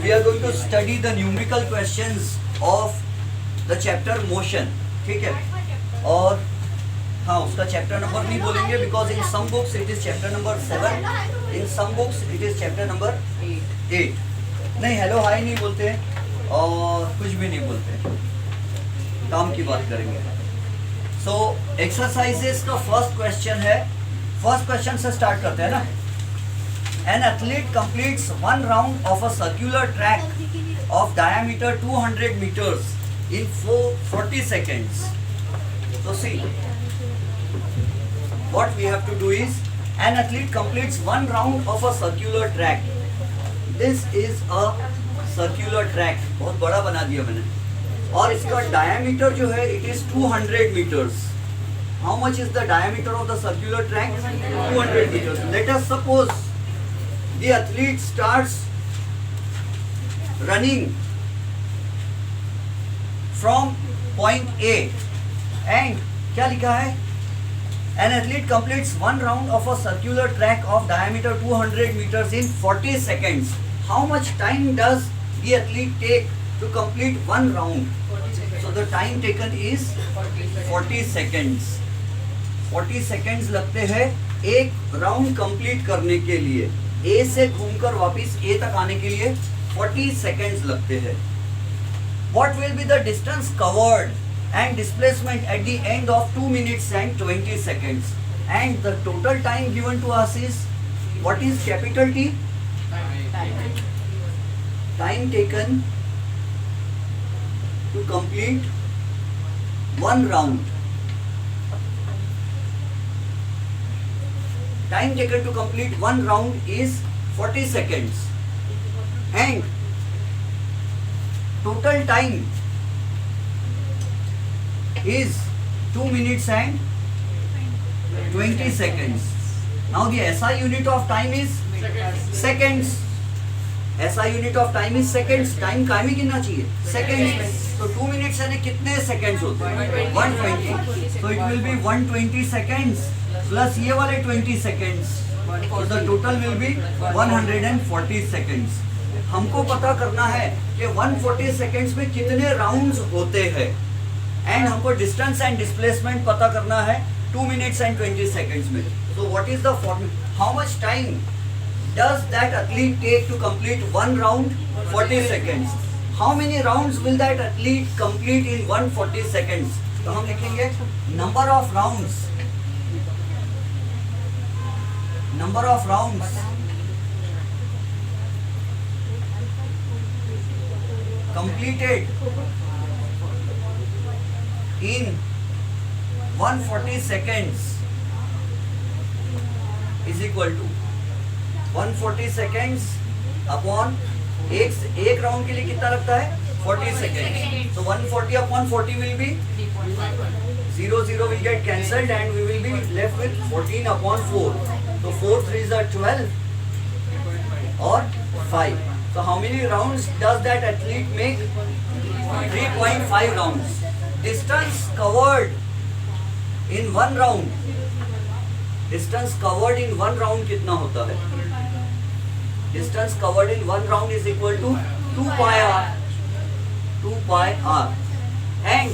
we are going to study the numerical questions of the chapter motion. ठीक है, और हाँ उसका चैप्टर नंबर नहीं बोलेंगे because in some books it is chapter number 7, in some books it is chapter number 8. नहीं hello hi नहीं बोलते और कुछ भी नहीं बोलते, काम की बात करेंगे. सो एक्सरसाइजेस का फर्स्ट क्वेश्चन है, फर्स्ट क्वेश्चन से स्टार्ट करते हैं ना. An athlete completes one round of a circular track of diameter 200 meters in 40 seconds. So see, what we have to do is, an athlete completes one round of a circular track. This is a circular track. बहुत बड़ा बना दिया मैंने. और इसका diameter जो है it is 200 meters. How much is the diameter of the circular track? 200 meters. Let us suppose the athlete starts running from point A and क्या लिखा है? An athlete completes one round of a circular track of diameter 200 meters in 40 seconds. How much time does the athlete take to complete one round? So the time taken is 40 seconds. 40 seconds लगते हैं एक round complete करने के लिए. A से घूमकर वापस A तक आने के लिए 40 seconds लगते हैं. What will be the distance covered and displacement at the end of 2 minutes and 20 seconds? And the total time given to us is, what is capital T? Time taken to complete one round. Time taken to complete one round is 40 seconds and total time is 2 minutes and 20 seconds. Now the SI unit of time is seconds. SI unit of time is seconds. Time काय में गिनना चाहिए? Seconds में. तो 2 minutes यानी कितने seconds होते हैं? 120. So it will be 120 seconds. Plus ये वाले 20 seconds, so the total will be 140 seconds. हमको पता करना है कि 140 seconds में कितने rounds होते हैं and हमको distance and displacement पता करना है 2 minutes and 20 seconds में. So what is the formula? How much time does that athlete take to complete one round? 40 seconds. How many rounds will that athlete complete in 140 seconds? तो हम लिखेंगे number of rounds completed in 140 seconds is equal to 140 seconds upon एक round के लिए कितना लगता है? 40 seconds. So 140 upon 40 will be 0 will get cancelled and we will be left with 14 upon 4. So 4 3s are 12 or 5. So how many rounds does that athlete make? 3.5 rounds. Distance covered in one round. Distance covered in one round कितना होता है? Distance covered in one round is equal to 2 pi r. 2 pi r. And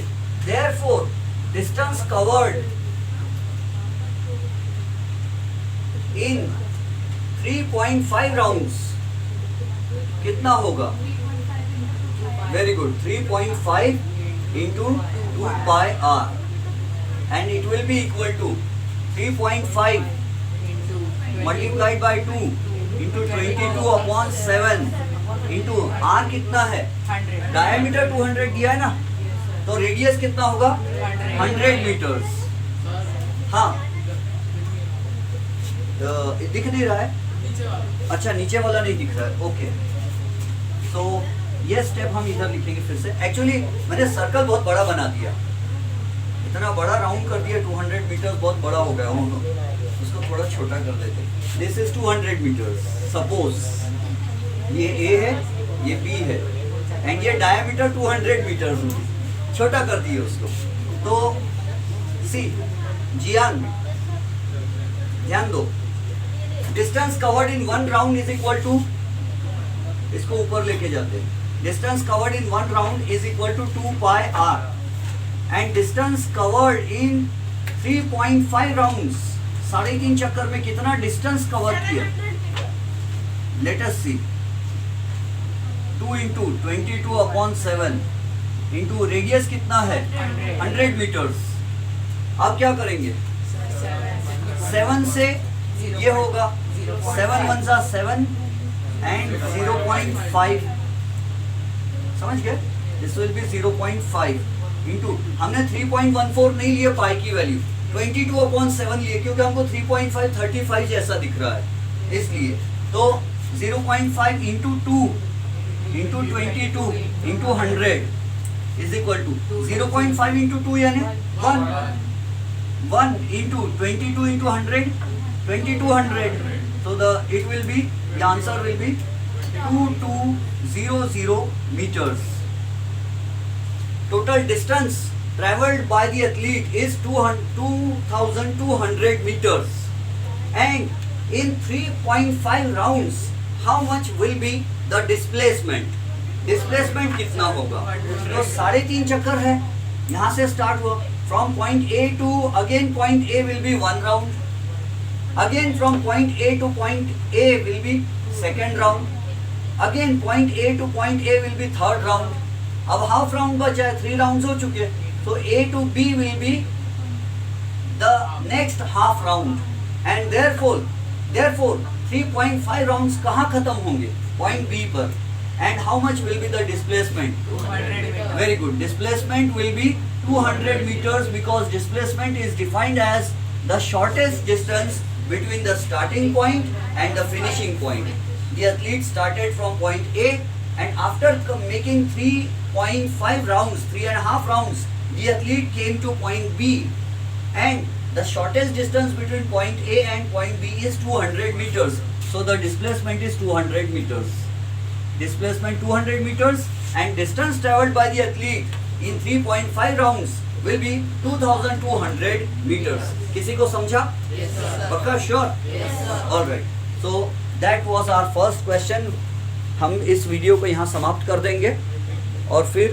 therefore distance covered in 3.5 rounds कितना होगा? Very good. 3.5 into 2 pi r and it will be equal to 3.5 multiplied by 2 into 22 upon 7 into r कितना है? Diameter 200 दिया है ना, तो radius कितना होगा? 100 meters. हाँ दिख नहीं रहा है? अच्छा नीचे वाला नहीं दिख रहा है. ओके तो ये स्टेप हम इधर लिखेंगे फिर से. एक्चुअली मैंने सर्कल बहुत बड़ा बना दिया, इतना बड़ा राउंड कर दिया. 200 मीटर्स बहुत बड़ा हो गया, उसको थोड़ा छोटा कर देते. This is 200 metres. सपोज ये ए है, ये बी है एंड ये डायमीटर 200 मीटर्स होगी. छोटा कर दिए उसको. तो सी जियान ध्यान दो, distance covered in one round is equal to इसको ऊपर लेके जाते हैं. Distance covered in one round is equal to 2 pi r and distance covered in 3.5 rounds. 3.5 चक्कर में कितना डिस्टेंस कवर किया? Let us see. 2 into 22/7 into radius कितना है? 100 मीटर्स. अब क्या करेंगे? 7 से ये होगा 7 1 जा 7 and 0.5. समझ गए? दिस विल बी 0.5 इंटू, हमने 3.14 नहीं लिए पाई की वैल्यू, 22/7 लिए क्योंकि हमको 3.5 35 जैसा दिख रहा है इसलिए. तो 0.5 into 2 into 22 into 100 is equal to 0.5 into 2 यानी 1 into 22 into 100 2200. So it will be, the answer will be 2200 meters. Total distance travelled by the athlete is 2200 meters. And in 3.5 rounds, how much will be the displacement? Displacement कितना होगा? तो 3.5 चक्कर है, यहाँ से start हुआ. From point A to again point A will be one round. Again from point A to point A will be second round. Again point A to point A will be third round. अब half round बचा है, 3 rounds हो चुके हैं. So A to B will be the next half round. And therefore 3.5 rounds कहाँ खत्म होंगे? Point B पर. And how much will be the displacement? 200. Very good. Displacement will be 200 meters because displacement is defined as the shortest distance between the starting point and the finishing point. The athlete started from point A and after making 3.5 rounds, 3.5 rounds, the athlete came to point B and the shortest distance between point A and point B is 200 meters. So the displacement is 200 meters. Displacement 200 meters and distance travelled by the athlete in 3.5 rounds will be 2200 meters. किसी को समझा? Yes sir. पक्का? Sure? Yes sir. All right. So that was our first question. हम इस video को यहाँ समाप्त कर देंगे और फिर